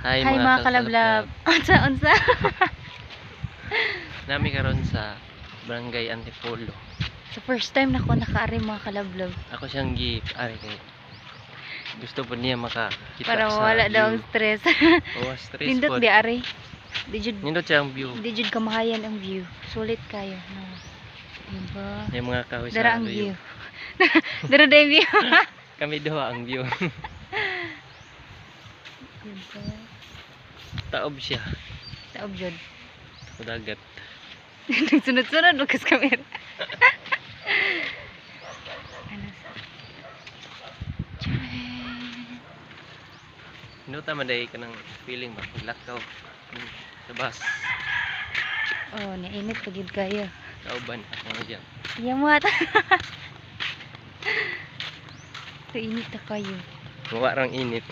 Hi Hi mga mga kalablab. Unsa? Nami karon sa Barangay Antipolo. So first time na ko nakaari mga kalablab. Ako siyang ari kay gusto po niya makakita Para sa mawala daw ang view. stress. Stress Nindot po. di ari. Di jud Nindot siya ang view. kamahayan ang view. Sulit kayo, no. Diba? Yung mga kahoy sa Dara ang view. view. Dara ang view. Kami duha ang view. Diba? Taob siya Taob jud. sa dagat. Nagsunod-sunod lukas camera. Ano sa? Nuta man day ka ng feeling ba paglakaw sa bus. Oh, nainit pagid kayo. Kauban ako na diyan. Yamat. Init na kayo. Mawa rang init.